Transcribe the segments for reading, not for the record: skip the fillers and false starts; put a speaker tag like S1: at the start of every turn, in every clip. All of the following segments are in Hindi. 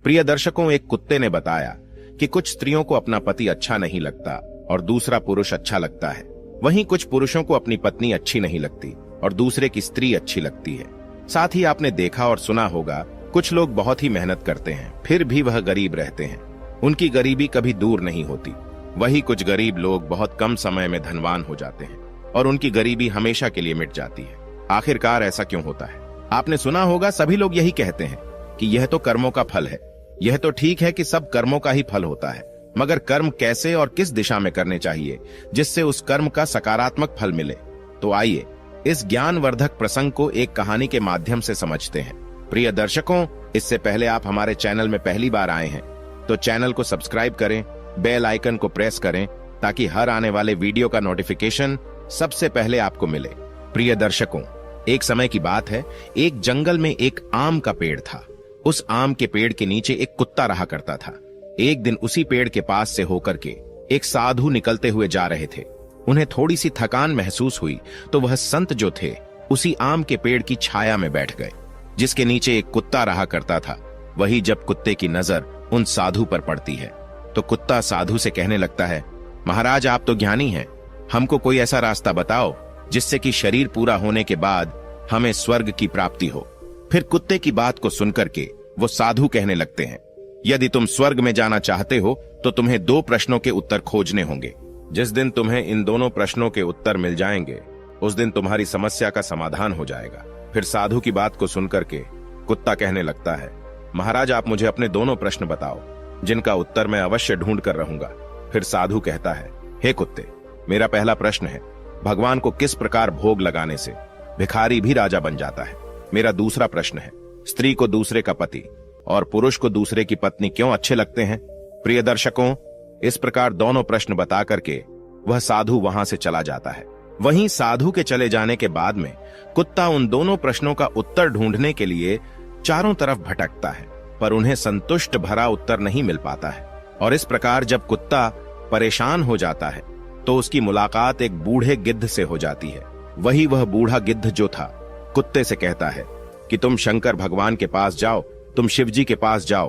S1: प्रिय दर्शकों, एक कुत्ते ने बताया कि कुछ स्त्रियों को अपना पति अच्छा नहीं लगता और दूसरा पुरुष अच्छा लगता है। वहीं कुछ पुरुषों को अपनी पत्नी अच्छी नहीं लगती और दूसरे की स्त्री अच्छी लगती है। साथ ही आपने देखा और सुना होगा, कुछ लोग बहुत ही मेहनत करते हैं फिर भी वह गरीब रहते हैं। उनकी गरीबी कभी दूर नहीं होती। वही कुछ गरीब लोग बहुत कम समय में धनवान हो जाते हैं और उनकी गरीबी हमेशा के लिए मिट जाती है। आखिरकार ऐसा क्यों होता है? आपने सुना होगा, सभी लोग यही कहते हैं कि यह तो कर्मों का फल है। यह तो ठीक है कि सब कर्मों का ही फल होता है, मगर कर्म कैसे और किस दिशा में करने चाहिए जिससे उस कर्म का सकारात्मक फल मिले? तो आइए इस ज्ञानवर्धक प्रसंग को एक कहानी के माध्यम से समझते हैं। प्रिय दर्शकों, इससे पहले आप हमारे चैनल में पहली बार आए हैं तो चैनल को सब्सक्राइब करें, बेल आइकन को प्रेस करें ताकि हर आने वाले वीडियो का नोटिफिकेशन सबसे पहले आपको मिले। प्रिय दर्शकों, एक समय की बात है, एक जंगल में एक आम का पेड़ था। उस आम के पेड़ के नीचे एक कुत्ता रहा करता था। एक दिन उसी पेड़ के पास से होकर के एक साधु निकलते हुए जा रहे थे। उन्हें थोड़ी सी थकान महसूस हुई तो वह संत जो थे उसी आम के पेड़ की छाया में बैठ गए, जिसके नीचे एक कुत्ता रहा करता था। वही जब कुत्ते की नजर उन साधु पर पड़ती है तो कुत्ता साधु से कहने लगता है, महाराज आप तो ज्ञानी हैं, हमको कोई ऐसा रास्ता बताओ जिससे कि शरीर पूरा होने के बाद हमें स्वर्ग की प्राप्ति हो। फिर कुत्ते की बात को सुनकर के वो साधु कहने लगते हैं, यदि तुम स्वर्ग में जाना चाहते हो तो तुम्हें 2 प्रश्नों के उत्तर खोजने होंगे। जिस दिन तुम्हें इन दोनों प्रश्नों के उत्तर मिल जाएंगे उस दिन तुम्हारी समस्या का समाधान हो जाएगा। फिर साधु की बात को सुनकर के कुत्ता कहने लगता है, महाराज आप मुझे अपने दोनों प्रश्न बताओ जिनका उत्तर मैं अवश्य ढूंढ कर रहूंगा। फिर साधु कहता है, हे कुत्ते, मेरा पहला प्रश्न है, भगवान को किस प्रकार भोग लगाने से भिखारी भी राजा बन जाता है? मेरा दूसरा प्रश्न है, स्त्री को दूसरे का पति और पुरुष को दूसरे की पत्नी क्यों अच्छे लगते हैं? प्रिय दर्शकों, इस प्रकार दोनों प्रश्न बता करके वह साधु वहां से चला जाता है। वहीं साधु के चले जाने के बाद में कुत्ता उन दोनों प्रश्नों का उत्तर ढूंढने के लिए चारों तरफ भटकता है, पर उन्हें संतुष्ट भरा उत्तर नहीं मिल पाता है। और इस प्रकार जब कुत्ता परेशान हो जाता है तो उसकी मुलाकात एक बूढ़े गिद्ध से हो जाती है। वही वह बूढ़ा गिद्ध जो था कुत्ते से कहता है कि तुम शंकर भगवान के पास जाओ, तुम शिव जी के पास जाओ,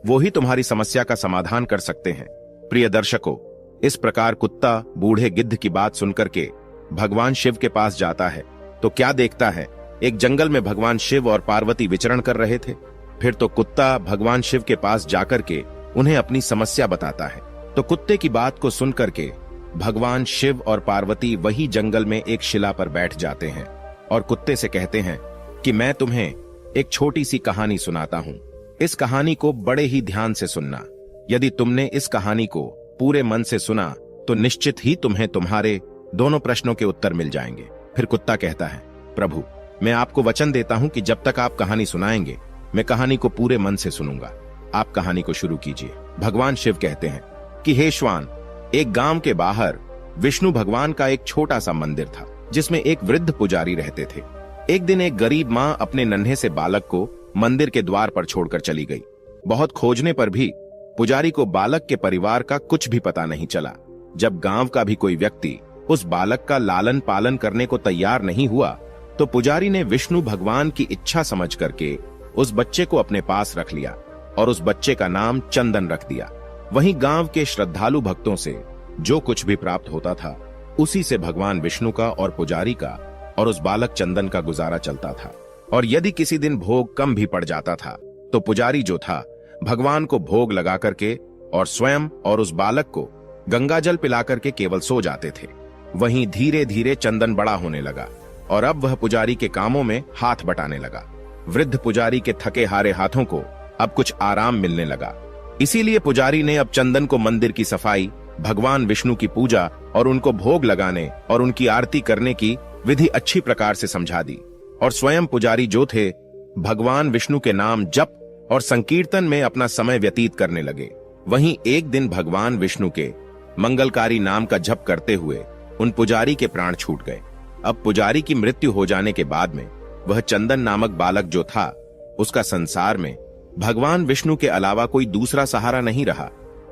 S1: वो ही तुम्हारी समस्या का समाधान कर सकते हैं। प्रिय दर्शकों, इस प्रकार कुत्ता बूढ़े गिद्ध की बात सुनकर के भगवान शिव के पास जाता है तो क्या देखता है, एक जंगल में भगवान शिव और पार्वती विचरण कर रहे थे। फिर तो कुत्ता भगवान शिव के पास जाकर के उन्हें अपनी समस्या बताता है। तो कुत्ते की बात को सुनकर के भगवान शिव और पार्वती वही जंगल में एक शिला पर बैठ जाते हैं और कुत्ते से कहते हैं कि मैं तुम्हें एक छोटी सी कहानी सुनाता हूं। इस कहानी को बड़े ही ध्यान से सुनना। यदि तुमने इस कहानी को पूरे मन से सुना तो निश्चित ही तुम्हें तुम्हारे दोनों प्रश्नों के उत्तर मिल जाएंगे। फिर कुत्ता कहता है, प्रभु मैं आपको वचन देता हूं कि जब तक आप कहानी सुनाएंगे मैं कहानी को पूरे मन से सुनूंगा। आप कहानी को शुरू कीजिए। भगवान शिव कहते हैं कि हे श्वान, एक गांव के बाहर विष्णु भगवान का एक छोटा सा मंदिर था जिसमें एक वृद्ध पुजारी रहते थे। एक दिन एक गरीब माँ अपने नन्हे से बालक को मंदिर के द्वार पर छोड़कर चली गई। बहुत खोजने पर भी पुजारी को बालक के परिवार का कुछ भी पता नहीं चला। जब गांव का भी कोई व्यक्ति उस बालक का लालन पालन करने को तैयार नहीं हुआ तो पुजारी ने विष्णु भगवान की इच्छा समझ करके उस बच्चे को अपने पास रख लिया और उस बच्चे का नाम चंदन रख दिया। वहीं गांव के श्रद्धालु भक्तों से जो कुछ भी प्राप्त होता था उसी से भगवान विष्णु का और पुजारी का और उस बालक चंदन का गुजारा चलता था। और यदि किसी दिन भोग कम भी पड़ जाता था तो पुजारी जो था भगवान को भोग लगा करके और स्वयं और उस बालक को गंगा जल पिला करके केवल सो जाते थे। वहीं धीरे धीरे चंदन बड़ा होने लगा और अब वह पुजारी के कामों में हाथ बटाने लगा। वृद्ध पुजारी के थके हारे हाथों को अब कुछ आराम मिलने लगा। इसीलिए पुजारी ने अब चंदन को मंदिर की सफाई, भगवान विष्णु की पूजा और उनको भोग लगाने और उनकी आरती करने की विधि अच्छी प्रकार से समझा दी। और स्वयं पुजारी जो थे भगवान विष्णु के नाम जप और संकीर्तन में अपना समय व्यतीत करने लगे। वहीं एक दिन भगवान विष्णु के मंगलकारी नाम का जप करते हुए उन पुजारी के प्राण छूट गए। अब पुजारी की मृत्यु हो जाने के बाद में वह चंदन नामक बालक जो था उसका संसार में भगवान विष्णु के अलावा कोई दूसरा सहारा नहीं रहा,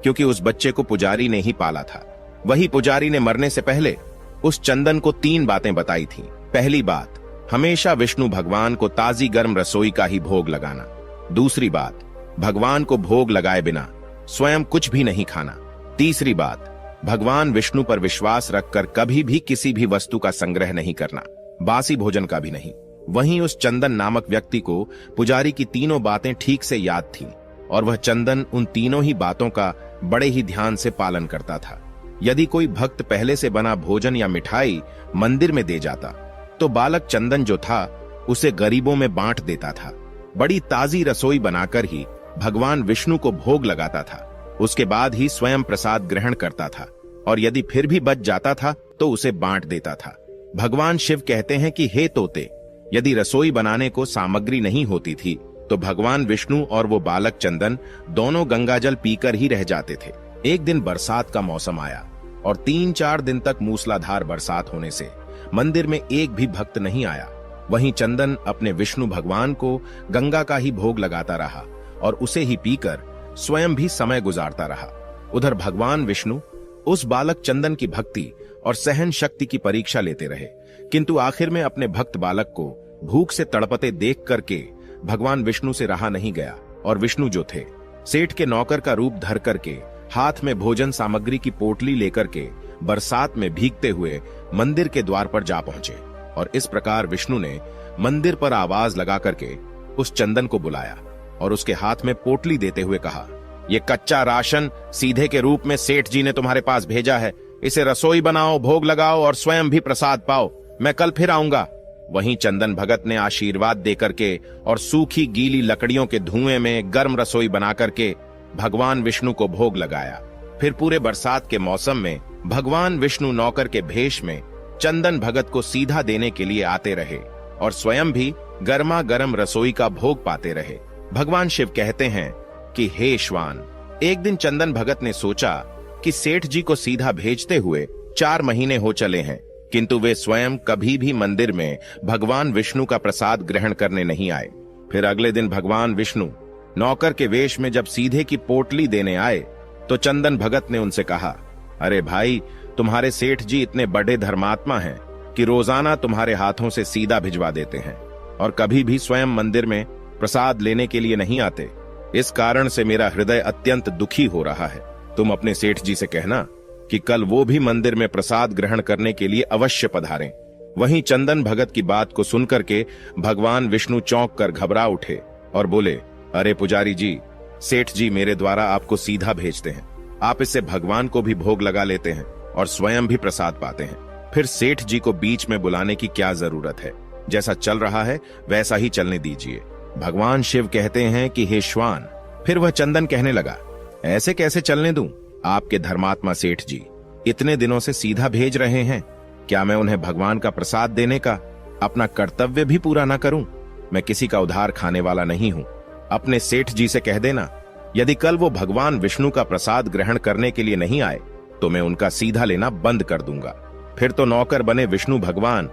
S1: क्योंकि उस बच्चे को पुजारी ने ही पाला था। वही पुजारी ने मरने से पहले उस चंदन को 3 बातें बताई थी। पहली बात, हमेशा विष्णु भगवान को ताजी गर्म रसोई का ही भोग लगाना। दूसरी बात, भगवान को भोग लगाए बिना स्वयं कुछ भी नहीं खाना। तीसरी बात, भगवान विष्णु पर विश्वास रखकर कभी भी किसी भी वस्तु का संग्रह नहीं करना, बासी भोजन का भी नहीं। वहीं उस चंदन नामक व्यक्ति को पुजारी की तीनों बातें ठीक से याद थीं और वह चंदन उन तीनों ही बातों का बड़े ही ध्यान से पालन करता था। यदि कोई भक्त पहले से बना भोजन या मिठाई मंदिर में दे जाता तो बालक चंदन जो था उसे गरीबों में बांट देता था। बड़ी ताजी रसोई बनाकर ही भगवान विष्णु को भोग लगाता था। उसके बाद ही स्वयं प्रसाद ग्रहण करता था और यदि फिर भी बच जाता था तो उसे बांट देता था। भगवान शिव कहते हैं कि हे तोते, यदि रसोई बनाने को सामग्री नहीं होती थी तो भगवान विष्णु और वो बालक चंदन दोनों गंगाजल पीकर ही रह जाते थे। एक दिन बरसात का मौसम आया और 3-4 दिन तक मूसलाधार बरसात होने से मंदिर में एक भी भक्त नहीं आया। वहीं चंदन अपने विष्णु भगवान को गंगा का ही भोग लगाता रहा और उसे ही पीकर स्वयं भी समय गुजारता रहा। उधर भगवान विष्णु उस बालक चंदन की भक्ति और सहन शक्ति की परीक्षा लेते रहे, किंतु आखिर में अपने भक्त बालक को भूख से तड़पते देख करके भगवान विष्णु से रहा नहीं गया और विष्णु जो थे सेठ के नौकर का रूप धर करके हाथ में भोजन सामग्री की पोटली लेकर के बरसात में भीगते हुए मंदिर के द्वार पर जा पहुंचे। और इस प्रकार विष्णु ने मंदिर पर आवाज लगा करके उस चंदन को बुलाया और उसके हाथ में पोटली देते हुए कहा, ये कच्चा राशन सीधे के रूप में सेठ जी ने तुम्हारे पास भेजा है, इसे रसोई बनाओ, भोग लगाओ और स्वयं भी प्रसाद पाओ। मैं कल फिर आऊंगा। वहीं चंदन भगत ने आशीर्वाद देकर के और सूखी गीली लकड़ियों के धुएं में गर्म रसोई बना करके भगवान विष्णु को भोग लगाया। फिर पूरे बरसात के मौसम में भगवान विष्णु नौकर के भेष में चंदन भगत को सीधा देने के लिए आते रहे और स्वयं भी गर्मा गर्म रसोई का भोग पाते रहे। भगवान शिव कहते हैं कि हे श्वान, एक दिन चंदन भगत ने सोचा कि सेठ जी को सीधा भेजते हुए 4 महीने हो चले हैं, किंतु वे स्वयं कभी भी मंदिर में भगवान विष्णु का प्रसाद ग्रहण करने नहीं आए। फिर अगले दिन भगवान विष्णु नौकर के वेश में जब सीधे की पोटली देने आए तो चंदन भगत ने उनसे कहा, अरे भाई, तुम्हारे सेठ जी इतने बड़े धर्मात्मा हैं कि रोजाना तुम्हारे हाथों से सीधा भिजवा देते हैं और कभी भी स्वयं मंदिर में प्रसाद लेने के लिए नहीं आते। इस कारण से मेरा हृदय अत्यंत दुखी हो रहा है। तुम अपने सेठ जी से कहना कि कल वो भी मंदिर में प्रसाद ग्रहण करने के लिए अवश्य पधारें। वहीं चंदन भगत की बात को सुनकर के भगवान विष्णु चौंक कर घबरा उठे और बोले, अरे पुजारी जी, सेठ जी मेरे द्वारा आपको सीधा भेजते हैं, आप इससे भगवान को भी भोग लगा लेते हैं और स्वयं भी प्रसाद पाते हैं। फिर सेठ जी को बीच में बुलाने की क्या जरूरत है? जैसा चल रहा है वैसा ही चलने दीजिए। भगवान शिव कहते हैं कि हे श्वान। फिर वह चंदन कहने लगा, ऐसे कैसे चलने दूं? आपके धर्मात्मा सेठ जी इतने दिनों से सीधा भेज रहे हैं, क्या मैं उन्हें भगवान का प्रसाद देने का अपना कर्तव्य भी पूरा न करूं? मैं किसी का उधार खाने वाला नहीं हूं। अपने सेठ जी से कह देना, यदि कल वो भगवान विष्णु का प्रसाद ग्रहण करने के लिए नहीं आए तो मैं उनका सीधा लेना बंद कर दूंगा। फिर तो नौकर बने विष्णु भगवान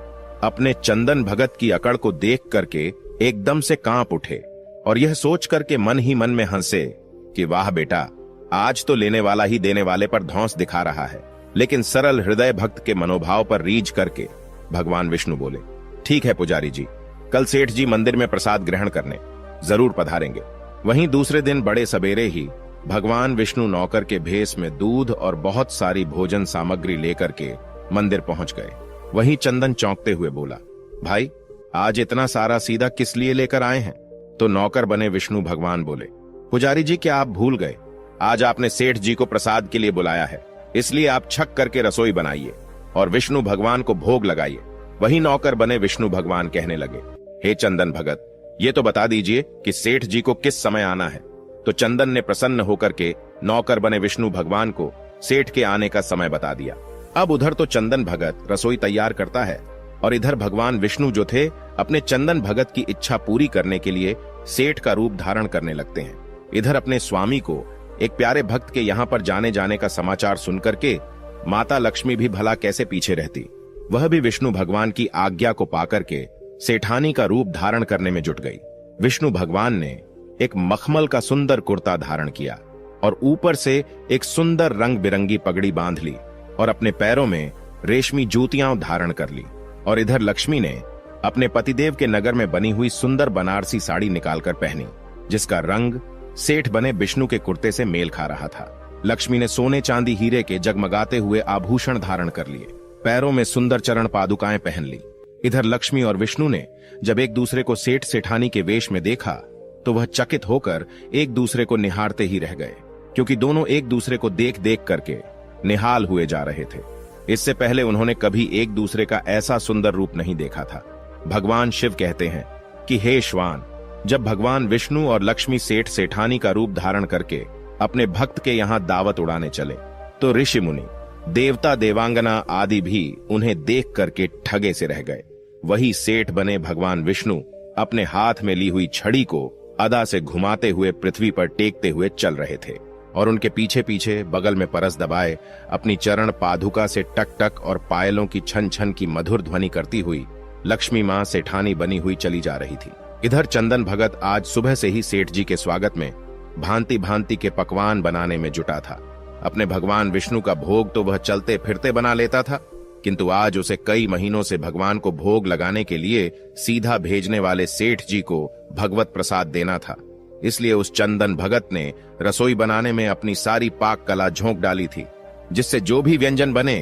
S1: अपने चंदन भगत की अकड़ को देख करके एकदम से कांप उठे और यह सोच करके मन ही मन में हंसे कि वाह बेटा, आज तो लेने वाला ही देने वाले पर धौंस दिखा रहा है। लेकिन सरल हृदय भक्त के मनोभाव पर रीझ करके भगवान विष्णु बोले, ठीक है पुजारी जी, कल सेठ जी मंदिर में प्रसाद ग्रहण करने जरूर पधारेंगे। वहीं दूसरे दिन बड़े सवेरे ही भगवान विष्णु नौकर के भेष में दूध और बहुत सारी भोजन सामग्री लेकर के मंदिर पहुंच गए। वहीं चंदन चौंकते हुए बोला, भाई, आज इतना सारा सीधा किस लिए लेकर आए हैं? तो नौकर बने विष्णु भगवान बोले, पुजारी जी, क्या आप भूल गए? आज आपने सेठ जी को प्रसाद के लिए बुलाया है, इसलिए आप छक करके रसोई बनाइए और विष्णु भगवान को भोग लगाइए। वहीं नौकर बने विष्णु भगवान कहने लगे, हे चंदन भगत, ये तो बता दीजिए कि सेठ जी को किस समय आना है। तो चंदन ने प्रसन्न होकर के नौकर बने विष्णु भगवान को सेठ के आने का समय बता दिया। अब उधर तो चंदन भगत रसोई तैयार करता है और इधर भगवान विष्णु जो थे अपने चंदन भगत की इच्छा पूरी करने के लिए सेठ का रूप धारण करने लगते हैं। इधर अपने स्वामी को एक प्यारे भक्त के यहाँ पर जाने का समाचार सुनकर के माता लक्ष्मी भी भला कैसे पीछे रहती। वह भी विष्णु भगवान की आज्ञा को पाकर के सेठानी का रूप धारण करने में जुट गई। विष्णु भगवान ने एक मखमल का सुंदर कुर्ता धारण किया और ऊपर से एक सुंदर रंग बिरंगी पगड़ी बांध ली और अपने पैरों में रेशमी जूतियां धारण कर ली। और इधर लक्ष्मी ने अपने पतिदेव के नगर में बनी हुई सुंदर बनारसी साड़ी निकालकर पहनी, जिसका रंग सेठ बने विष्णु के कुर्ते से मेल खा रहा था। लक्ष्मी ने सोने चांदी हीरे के जगमगाते हुए आभूषण धारण कर लिए, पैरों में सुंदर चरण पादुकाएं पहन ली। इधर लक्ष्मी और विष्णु ने जब एक दूसरे को सेठ सेठानी के वेश में देखा तो वह चकित होकर एक दूसरे को निहारते ही रह गए, क्योंकि दोनों एक दूसरे को देख देख करके निहाल हुए जा रहे थे। इससे पहले उन्होंने कभी एक दूसरे का ऐसा सुंदर रूप नहीं देखा था। भगवान शिव कहते हैं कि हे श्वान, जब भगवान विष्णु और लक्ष्मी सेठ सेठानी का रूप धारण करके अपने भक्त के यहाँ दावत उड़ाने चले तो ऋषि मुनि, देवता देवांगना आदि भी उन्हें देख करके ठगे से रह गए। वही सेठ बने भगवान विष्णु अपने हाथ में ली हुई छड़ी को अदा से घुमाते हुए पृथ्वी पर टेकते हुए चल रहे थे और उनके पीछे पीछे बगल में परस दबाए अपनी चरण पादुका से टक टक और पायलों की छन छन की मधुर ध्वनि करती हुई लक्ष्मी मां सेठानी बनी हुई चली जा रही थी। इधर चंदन भगत आज सुबह से ही सेठ जी के स्वागत में भांति भांति के पकवान बनाने में जुटा था। अपने भगवान विष्णु का भोग तो वह चलते फिरते बना लेता था, किंतु आज उसे कई महीनों से भगवान को भोग लगाने के लिए सीधा भेजने वाले सेठ जी को भगवत प्रसाद देना था। इसलिए उस चंदन भगत ने रसोई बनाने में अपनी सारी पाक कला झोंक डाली थी, जिससे जो भी व्यंजन बने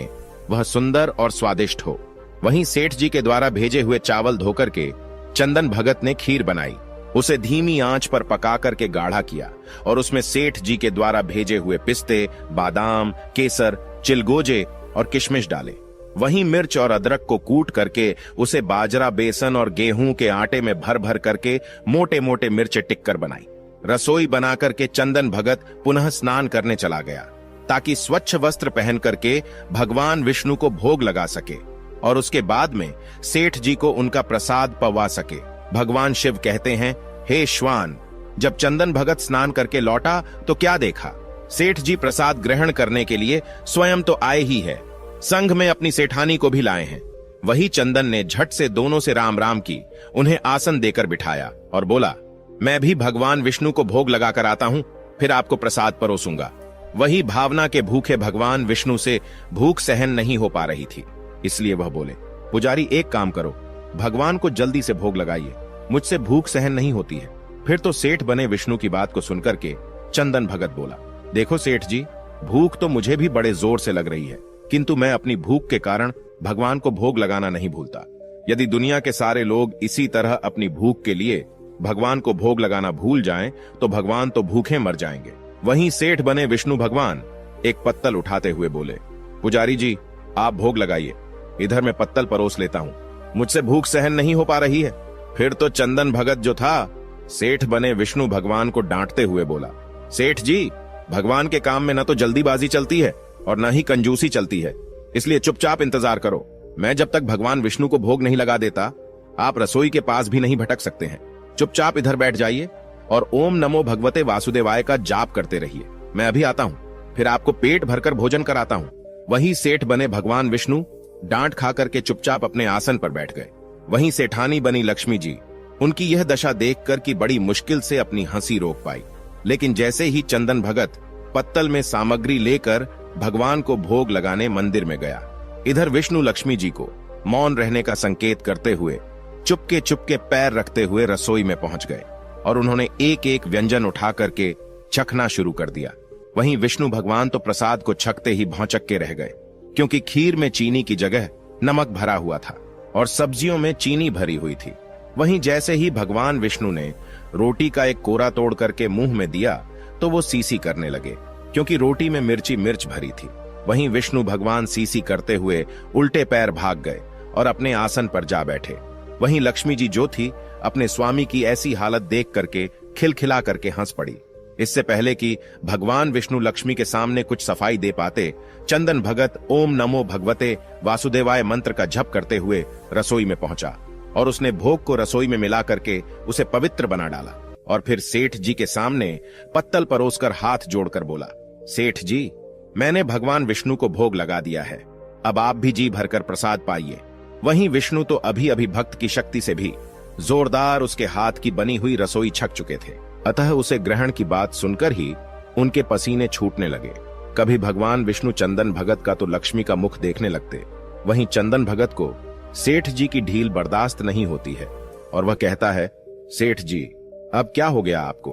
S1: वह सुंदर और स्वादिष्ट हो। वहीं सेठ जी के द्वारा भेजे हुए चावल धोकर के चंदन भगत ने खीर बनाई, उसे धीमी आंच पर पका करके गाढ़ा किया और उसमें सेठ जी के द्वारा भेजे हुए पिस्ते, बादाम, केसर, चिलगोजे और किशमिश डाले। वहीं मिर्च और अदरक को कूट करके उसे बाजरा, बेसन और गेहूं के आटे में भर भर करके मोटे मोटे मिर्चे टिक्कर बनाई। रसोई बना करके चंदन भगत पुनः स्नान करने चला गया ताकि स्वच्छ वस्त्र पहन करके भगवान विष्णु को भोग लगा सके और उसके बाद में सेठ जी को उनका प्रसाद पवा सके। भगवान शिव कहते हैं, हे श्वान, जब चंदन भगत स्नान करके लौटा तो क्या देखा? सेठ जी प्रसाद ग्रहण करने के लिए स्वयं तो आए ही है, संग में अपनी सेठानी को भी लाए हैं। वही चंदन ने झट से दोनों से राम राम की, उन्हें आसन देकर बिठाया और बोला, मैं भी भगवान विष्णु को भोग लगाकर आता हूं, फिर आपको प्रसाद परोसूंगा। वही भावना के भूखे भगवान विष्णु से भूख सहन नहीं हो पा रही थी, इसलिए वह बोले, पुजारी एक काम करो, भगवान को जल्दी से भोग लगाइए, मुझसे भूख सहन नहीं होती है। फिर तो सेठ बने विष्णु की बात को सुनकर के चंदन भगत बोला, देखो सेठ जी, भूख तो मुझे भी बड़े जोर से लग रही है, किंतु मैं अपनी भूख के कारण भगवान को भोग लगाना नहीं भूलता। यदि दुनिया के सारे लोग इसी तरह अपनी भूख के लिए भगवान को भोग लगाना भूल जाएं, तो भगवान तो भूखे मर जाएंगे। वहीं सेठ बने विष्णु भगवान एक पत्तल उठाते हुए बोले, पुजारी जी आप भोग लगाइए, इधर मैं पत्तल परोस लेता हूं, मुझसे भूख सहन नहीं हो पा रही है। फिर तो चंदन भगत जो था सेठ बने विष्णु भगवान को डांटते हुए बोला, सेठ जी, भगवान के काम में न तो जल्दीबाजी चलती है और न ही कंजूसी चलती है, इसलिए चुपचाप इंतजार करो। मैं जब तक भगवान विष्णु को भोग नहीं लगा देता, आप रसोई के पास भी नहीं भटक सकते हैं। चुपचाप इधर बैठ जाइए और ओम नमो भगवते वासुदेवाय का जाप करते रहिए। मैं अभी आता हूँ, फिर आपको पेट भरकर भोजन कराता हूँ। वही सेठ बने भगवान विष्णु डांट खा करके चुपचाप अपने आसन पर बैठ गए। वहीं सेठानी बनी लक्ष्मी जी उनकी यह दशा देखकर कि बड़ी मुश्किल से अपनी हंसी रोक पाई, लेकिन जैसे ही चंदन भगत पत्तल में सामग्री लेकर भगवान को भोग लगाने मंदिर में गया, इधर विष्णु लक्ष्मी जी को मौन रहने का संकेत करते हुए चुपके चुपके पैर रखते हुए रसोई में पहुंच गए और उन्होंने एक एक व्यंजन उठा करके चखना शुरू कर दिया। वहीं विष्णु भगवान तो प्रसाद को छकते ही भौचक के रह गए, क्योंकि खीर में चीनी की जगह नमक भरा हुआ था और सब्जियों में चीनी भरी हुई थी। वहीं जैसे ही भगवान विष्णु ने रोटी का एक कोरा तोड़ करके मुंह में दिया तो वो सीसी करने लगे, क्योंकि रोटी में मिर्ची मिर्च भरी थी। वहीं विष्णु भगवान सीसी करते हुए उल्टे पैर भाग गए और अपने आसन पर जा बैठे। वहीं लक्ष्मी जी जो थी अपने स्वामी की ऐसी हालत देख करके खिलखिला करके हंस पड़ी। इससे पहले कि भगवान विष्णु लक्ष्मी के सामने कुछ सफाई दे पाते, चंदन भगत ओम नमो भगवते वासुदेवाय मंत्र का जप करते हुए रसोई में पहुंचा और उसने भोग को रसोई में मिला करके उसे पवित्र बना डाला और फिर सेठ जी के सामने पत्तल परोसकर हाथ जोड़कर बोला, सेठ जी, मैंने भगवान विष्णु को भोग लगा दिया है, अब आप भी जी भरकर प्रसाद पाइए। वहीं विष्णु तो अभी अभी भक्त की शक्ति से भी जोरदार उसके हाथ की बनी हुई रसोई छक चुके थे, अतः उसे ग्रहण की बात सुनकर ही उनके पसीने छूटने लगे। कभी भगवान विष्णु चंदन भगत का तो लक्ष्मी का मुख देखने लगते, वहीं चंदन भगत को सेठ जी की ढील बर्दाश्त नहीं होती है और वह कहता है, सेठ जी अब क्या हो गया आपको?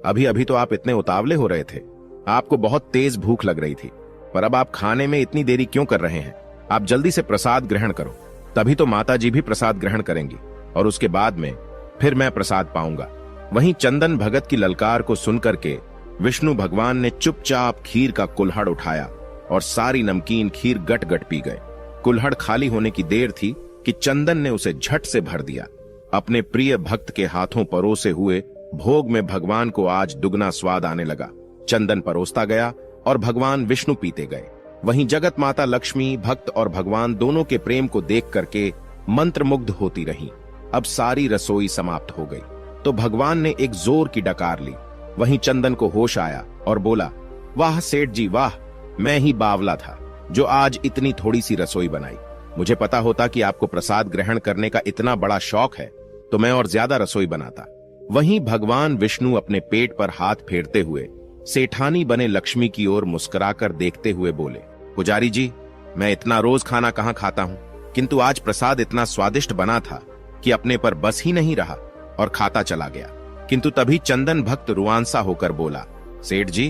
S1: अभी अभी तो आप इतने उतावले हो रहे थे, आपको बहुत तेज भूख लग रही थी, पर अब आप खाने में इतनी देरी क्यों कर रहे हैं? आप जल्दी से प्रसाद ग्रहण करो, तभी तो माताजी भी प्रसाद ग्रहण करेंगी और उसके बाद में फिर मैं प्रसाद पाऊंगा। वहीं चंदन भगत की ललकार को सुनकर के विष्णु भगवान ने चुपचाप खीर का कुल्हड़ उठाया और सारी नमकीन खीर गट गट पी गए। कुल्हड़ खाली होने की देर थी कि चंदन ने उसे झट से भर दिया। अपने प्रिय भक्त के हाथों परोसे हुए भोग में भगवान को आज दुगना स्वाद आने लगा। चंदन परोसता गया और भगवान विष्णु पीते गए। वहीं जगत माता लक्ष्मी भक्त और भगवान दोनों के प्रेम को देख करके मंत्रमुग्ध होती रहीं। अब सारी रसोई समाप्त हो गई तो भगवान ने एक जोर की डकार ली। वहीं चंदन को होश आया और बोला, वाह सेठ जी वाह, मैं ही बावला था जो आज इतनी थोड़ी सी रसोई बनाई। मुझे पता होता कि आपको प्रसाद ग्रहण करने का इतना बड़ा शौक है तो मैं और ज्यादा रसोई बनाता। वहीं भगवान विष्णु अपने पेट पर हाथ फेरते हुए सेठानी बने लक्ष्मी की ओर मुस्कुराकर देखते हुए बोले, पुजारी जी, मैं इतना रोज खाना कहाँ खाता हूँ, किंतु आज प्रसाद इतना स्वादिष्ट बना था कि अपने पर बस ही नहीं रहा और खाता चला गया। किंतु तभी चंदन भक्त रुआंसा होकर बोला, सेठ जी,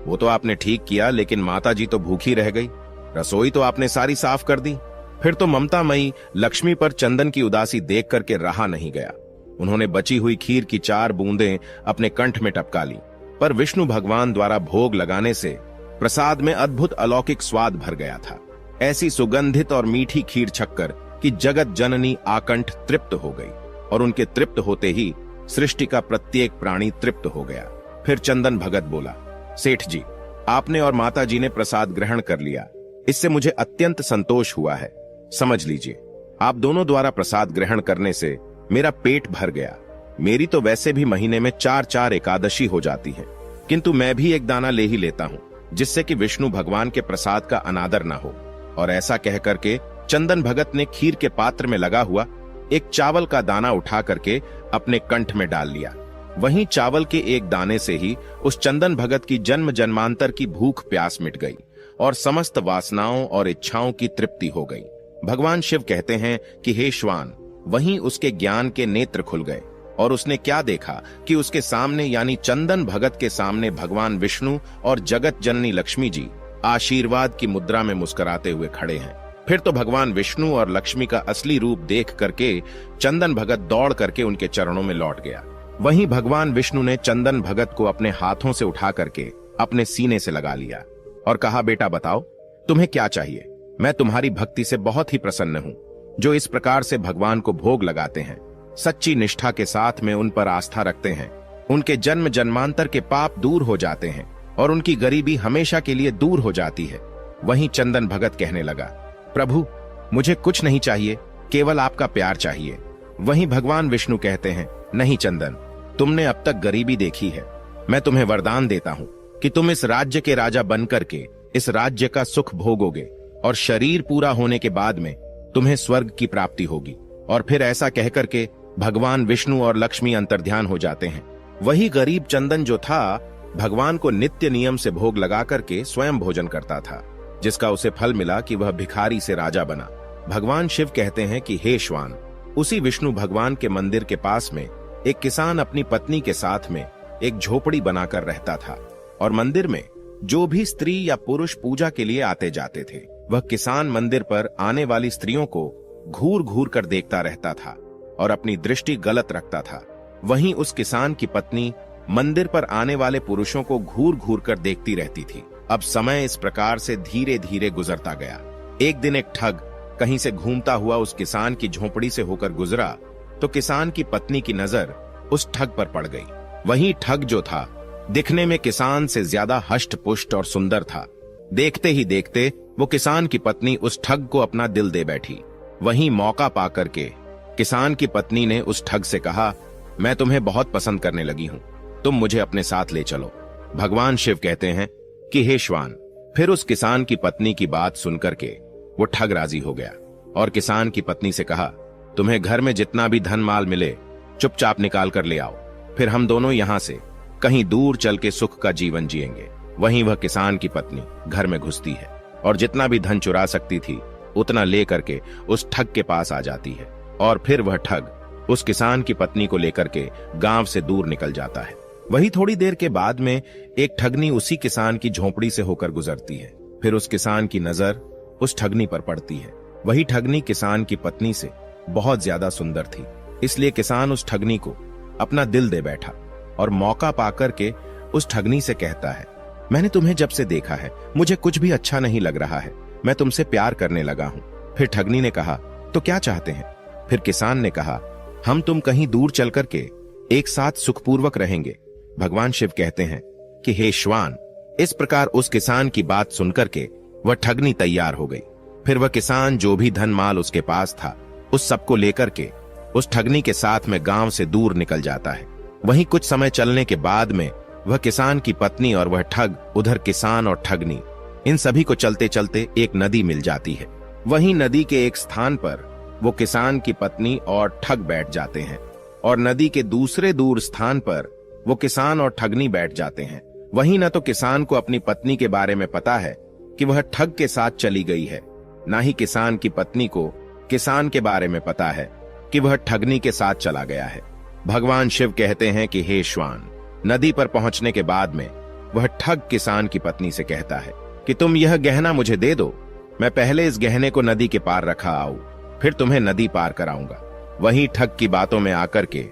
S1: वो तो आपने ठीक किया, लेकिन माता जी तो भूखी रह गई, रसोई तो आपने सारी साफ कर दी। फिर तो ममतामयी लक्ष्मी पर चंदन की उदासी देख करके रहा नहीं गया। उन्होंने बची हुई खीर की 4 बूंदें अपने कंठ में टपका ली, पर विष्णु भगवान द्वारा भोग लगाने से प्रसाद में अद्भुत अलौकिक स्वाद भर गया था। ऐसी सुगंधित और मीठी खीर छक्कर कि जगत जननी आकंठ तृप्त हो गई और उनके तृप्त होते ही सृष्टि का प्रत्येक प्राणी तृप्त हो गया। फिर चंदन भगत बोला, सेठ जी, आपने और माता जी ने प्रसाद ग्रहण कर लिया, इससे मुझे अत्यंत संतोष हुआ है। समझ लीजिए, आप दोनों द्वारा प्रसाद ग्रहण करने से मेरा पेट भर गया। मेरी तो वैसे भी महीने में 4-4 एकादशी हो जाती है, किंतु मैं भी एक दाना ले ही लेता हूँ, जिससे कि विष्णु भगवान के प्रसाद का अनादर न हो। और ऐसा कह करके चंदन भगत ने खीर के पात्र में लगा हुआ एक चावल का दाना उठा करके अपने कंठ में डाल लिया। वहीं चावल के एक दाने से ही उस चंदन भगत की जन्म जन्मांतर की भूख प्यास मिट गई और समस्त वासनाओं और इच्छाओं की तृप्ति हो गई। भगवान शिव कहते हैं कि हे श्वान, वहीं उसके ज्ञान के नेत्र खुल गए और उसने क्या देखा कि उसके सामने यानी चंदन भगत के सामने भगवान विष्णु और जगत जननी लक्ष्मी जी आशीर्वाद की मुद्रा में मुस्कुराते हुए खड़े हैं। फिर तो भगवान विष्णु और लक्ष्मी का असली रूप देख करके चंदन भगत दौड़ करके उनके चरणों में लौट गया। वहीं भगवान विष्णु ने चंदन भगत को अपने हाथों से उठा करके अपने सीने से लगा लिया और कहा, बेटा बताओ तुम्हें क्या चाहिए? मैं तुम्हारी भक्ति से बहुत ही प्रसन्न हूँ। जो इस प्रकार से भगवान को भोग लगाते हैं, सच्ची निष्ठा के साथ में उन पर आस्था रखते हैं, उनके जन्म जन्मांतर के पाप दूर हो जाते हैं और उनकी गरीबी हमेशा के लिए दूर हो जाती है। वहीं चंदन भगत कहने लगा, प्रभु मुझे कुछ नहीं चाहिए, केवल आपका प्यार चाहिए। वहीं भगवान विष्णु कहते हैं, नहीं चंदन, तुमने अब तक गरीबी देखी है, मैं तुम्हें वरदान देता हूँ कि तुम इस राज्य के राजा बनकर के इस राज्य का सुख भोगोगे और शरीर पूरा होने के बाद में तुम्हें स्वर्ग की प्राप्ति होगी। और फिर ऐसा कहकर के भगवान विष्णु और लक्ष्मी अंतर्ध्यान हो जाते हैं। वही गरीब चंदन जो था, भगवान को नित्य नियम से भोग लगा करके स्वयं भोजन करता था, जिसका उसे फल मिला कि वह भिखारी से राजा बना। भगवान शिव कहते हैं कि हे श्वान, उसी विष्णु भगवान के मंदिर के पास में एक किसान अपनी पत्नी के साथ में एक झोपड़ी बनाकर रहता था और मंदिर में जो भी स्त्री या पुरुष पूजा के लिए आते जाते थे, वह किसान मंदिर पर आने वाली स्त्रियों को घूर घूर कर देखता रहता था और अपनी दृष्टि गलत रखता था। वहीं उस किसान की पत्नी मंदिर पर आने वाले पुरुषों को घूर घूर कर देखती रहती थी। अब समय इस प्रकार से धीरे धीरे गुजरता गया। एक दिन एक ठग कहीं से घूमता हुआ उस किसान की झोपड़ी से होकर गुजरा तो किसान की पत्नी की नजर उस ठग पर पड़ गई। वहीं ठग जो था, दिखने में किसान से ज्यादा हष्ट पुष्ट और सुंदर था। देखते ही देखते वो किसान की पत्नी उस ठग को अपना दिल दे बैठी। वहीं मौका पाकर के किसान की पत्नी ने उस ठग से कहा, मैं तुम्हें बहुत पसंद करने लगी हूँ, तुम मुझे अपने साथ ले चलो। भगवान शिव कहते हैं कि हे श्वान, फिर उस किसान की पत्नी की बात सुनकर के वो ठग राजी हो गया और किसान की पत्नी से कहा, तुम्हें घर में जितना भी धन माल मिले चुपचाप निकाल कर ले आओ, फिर हम दोनों यहाँ से कहीं दूर चल के सुख का जीवन जिएंगे। वहीं वह किसान की पत्नी घर में घुसती है और जितना भी धन चुरा सकती थी उतना ले करके उस ठग के पास आ जाती है और फिर वह ठग उस किसान की पत्नी को लेकर के गांव से दूर निकल जाता है। वही थोड़ी देर के बाद में एक ठगनी उसी किसान की झोपड़ी से होकर गुजरती है। फिर उस किसान की नजर उस ठगनी पर पड़ती है। वही ठगनी किसान की पत्नी से बहुत ज्यादा सुंदर थी, इसलिए किसान उस ठगनी को अपना दिल दे बैठा और मौका पाकर के उस ठगनी से कहता है, मैंने तुम्हें जब से देखा है मुझे कुछ भी अच्छा नहीं लग रहा है, मैं तुमसे प्यार करने लगा हूं। फिर ठगनी ने कहा, तो क्या चाहते हैं? फिर किसान ने कहा, हम तुम कहीं दूर चल करके एक साथ सुखपूर्वक रहेंगे। भगवान शिव कहते हैं कि हे श्वान। इस प्रकार उस किसान की बात सुनकर के वह ठगनी तैयार हो गई। फिर वह किसान जो भी धन माल उसके पास था उस सबको लेकर के उस ठगनी के साथ में गांव से दूर निकल जाता है। वहीं कुछ समय चलने के बाद में वह किसान की पत्नी और वह ठग, उधर किसान और ठगनी, इन सभी को चलते चलते एक नदी मिल जाती है। वहीं नदी के एक स्थान पर वो किसान की पत्नी और ठग बैठ जाते हैं और नदी के दूसरे दूर स्थान पर वो किसान और ठगनी बैठ जाते हैं। वहीं न तो किसान को अपनी पत्नी के बारे में पता है कि वह ठग के साथ चली गई है, ना ही किसान की पत्नी को किसान के बारे में पता है कि वह ठगनी के साथ चला गया है। भगवान शिव कहते हैं कि हे श्वान। नदी पर पहुंचने के बाद में वह ठग किसान की पत्नी से कहता है कि तुम यह गहना मुझे दे दो, मैं पहले इस गहने को नदी के पार रखा आऊं, फिर तुम्हें नदी पार कराऊंगा। वहीं ठग की बातों में आकर के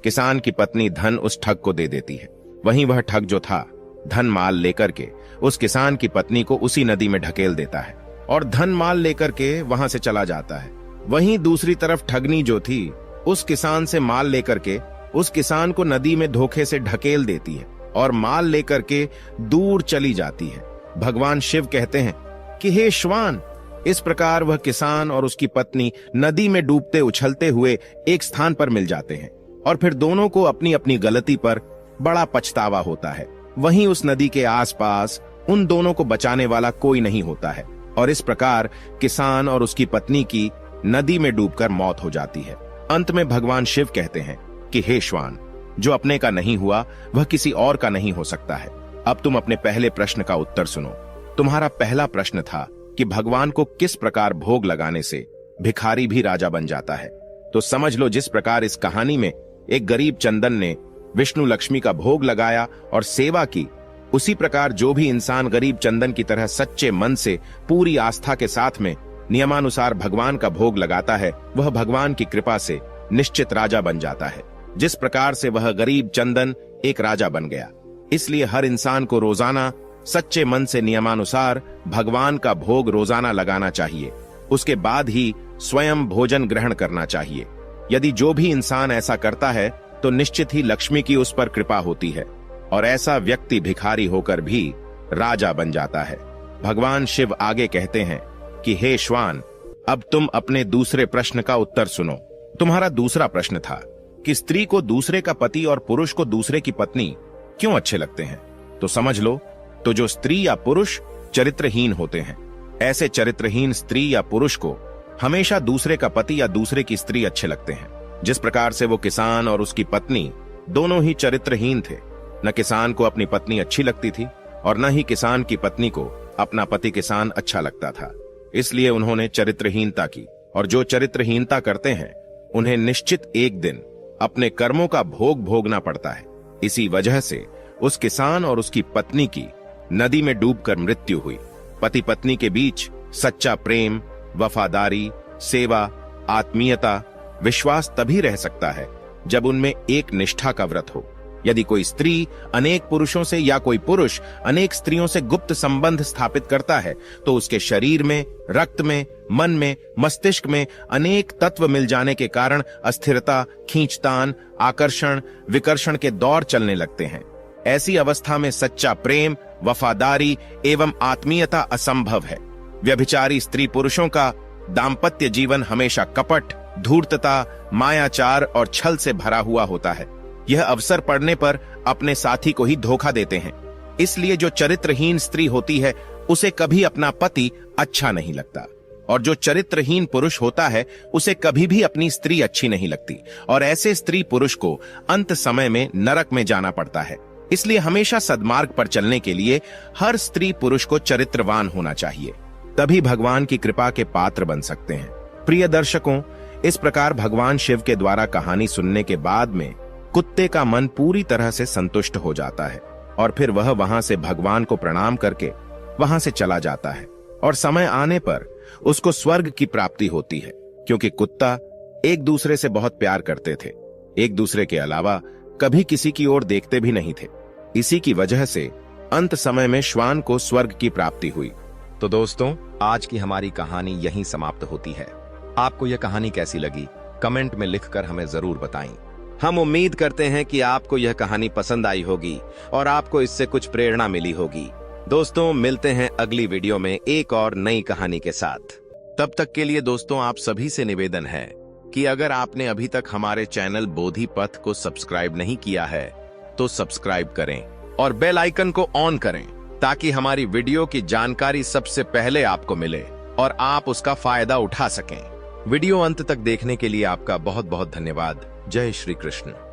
S1: किसान की पत्नी धन उस ठग को दे देती है। वहीं वह ठग जो था धन माल लेकर के उस किसान की पत्नी को उसी नदी में ढकेल देता है और धन माल लेकर के वहां से चला जाता है। वहीं दूसरी तरफ ठगनी जो थी उस किसान से माल लेकर के उस किसान को नदी में धोखे से ढकेल देती है और माल लेकर के दूर चली जाती है। भगवान शिव कहते हैं कि हे श्वान। इस प्रकार वह किसान और उसकी पत्नी नदी में डूबते उछलते हुए एक स्थान पर मिल जाते हैं और फिर दोनों को अपनी अपनी गलती पर बड़ा पछतावा होता है। वहीं उस नदी के आसपास उन दोनों को बचाने वाला कोई नहीं होता है और इस प्रकार किसान और उसकी पत्नी की नदी में डूबकर मौत हो जाती है। अंत में भगवान शिव कहते हैं कि हे श्वान, जो अपने का नहीं हुआ वह किसी और का नहीं हो सकता है। अब तुम अपने पहले प्रश्न का उत्तर सुनो। तुम्हारा पहला प्रश्न था कि भगवान को किस प्रकार भोग लगाने से भिखारी भी राजा बन जाता है। तो समझ लो, जिस प्रकार इस कहानी में एक गरीब चंदन ने विष्णु लक्ष्मी का भोग लगाया और सेवा की, उसी प्रकार जो भी इंसान गरीब चंदन की तरह सच्चे मन से पूरी आस्था के साथ में नियमानुसार भगवान का भोग लगाता है, वह भगवान की कृपा से निश्चित राजा बन जाता है। जिस प्रकार से वह गरीब चंदन एक राजा बन गया, इसलिए हर इंसान को रोजाना सच्चे मन से नियमानुसार भगवान का भोग रोजाना लगाना चाहिए। उसके बाद ही स्वयं भोजन ग्रहण करना चाहिए। यदि जो भी इंसान ऐसा करता है तो निश्चित ही लक्ष्मी की उस पर कृपा होती है और ऐसा व्यक्ति भिखारी होकर भी राजा बन जाता है। भगवान शिव आगे कहते हैं कि हे श्वान, अब तुम अपने दूसरे प्रश्न का उत्तर सुनो। तुम्हारा दूसरा प्रश्न था कि स्त्री को दूसरे का पति और पुरुष को दूसरे की पत्नी क्यों अच्छे लगते हैं। तो समझ लो, तो जो स्त्री या पुरुष चरित्रहीन होते हैं, ऐसे चरित्रहीन स्त्री या पुरुष को हमेशा दूसरे का पति या दूसरे की स्त्री अच्छे लगते हैं। जिस प्रकार से वो किसान और उसकी पत्नी दोनों ही चरित्रहीन थे, न किसान को अपनी पत्नी अच्छी लगती थी और न ही किसान की पत्नी को अपना पति किसान अच्छा लगता था। इसलिए उन्होंने चरित्रहीनता की, और जो चरित्रहीनता करते हैं उन्हें निश्चित एक दिन अपने कर्मों का भोग भोगना पड़ता है। इसी वजह से उस किसान और उसकी पत्नी की नदी में डूबकर मृत्यु हुई। पति पत्नी के बीच सच्चा प्रेम, वफादारी, सेवा, आत्मीयता, विश्वास तभी रह सकता है जब उनमें एक निष्ठा का व्रत हो। यदि कोई स्त्री अनेक पुरुषों से या कोई पुरुष अनेक स्त्रियों से गुप्त संबंध स्थापित करता है तो उसके शरीर में, रक्त में, मन में, मस्तिष्क में अनेक तत्व मिल जाने के कारण अस्थिरता, खींचतान, आकर्षण, विकर्षण के दौर चलने लगते हैं। ऐसी अवस्था में सच्चा प्रेम, वफादारी एवं आत्मीयता असंभव है। व्यभिचारी स्त्री पुरुषों का दाम्पत्य जीवन हमेशा कपट, धूर्तता, मायाचार और छल से भरा हुआ होता है। यह अवसर पड़ने पर अपने साथी को ही धोखा देते हैं। इसलिए जो चरित्रहीन स्त्री होती है उसे कभी अपना पति अच्छा नहीं लगता, और जो चरित्रहीन पुरुष होता है उसे कभी भी अपनी स्त्री अच्छी नहीं लगती, और ऐसे स्त्री पुरुष को अंत समय में नरक में जाना पड़ता है। इसलिए हमेशा सद्मार्ग पर चलने के लिए हर स्त्री पुरुष को चरित्रवान होना चाहिए, तभी भगवान की कृपा के पात्र बन सकते हैं। प्रिय दर्शकों, इस प्रकार भगवान शिव के द्वारा कहानी सुनने के बाद में कुत्ते का मन पूरी तरह से संतुष्ट हो जाता है और फिर वह वहां से भगवान को प्रणाम करके वहां से चला जाता है और समय आने पर उसको स्वर्ग की प्राप्ति होती है, क्योंकि कुत्ता एक दूसरे से बहुत प्यार करते थे, एक दूसरे के अलावा कभी किसी की ओर देखते भी नहीं थे। इसी की वजह से अंत समय में श्वान को स्वर्ग की प्राप्ति हुई।
S2: तो दोस्तों, आज की हमारी कहानी यहीं समाप्त होती है। आपको यह कहानी कैसी लगी कमेंट में लिखकर हमें जरूर बताएं। हम उम्मीद करते हैं कि आपको यह कहानी पसंद आई होगी और आपको इससे कुछ प्रेरणा मिली होगी। दोस्तों, मिलते हैं अगली वीडियो में एक और नई कहानी के साथ। तब तक के लिए दोस्तों, आप सभी से निवेदन है कि अगर आपने अभी तक हमारे चैनल बोधि पथ को सब्सक्राइब नहीं किया है तो सब्सक्राइब करें और बेल आइकन को ऑन करें, ताकि हमारी वीडियो की जानकारी सबसे पहले आपको मिले और आप उसका फायदा उठा सकें। वीडियो अंत तक देखने के लिए आपका बहुत बहुत धन्यवाद। जय श्री कृष्ण।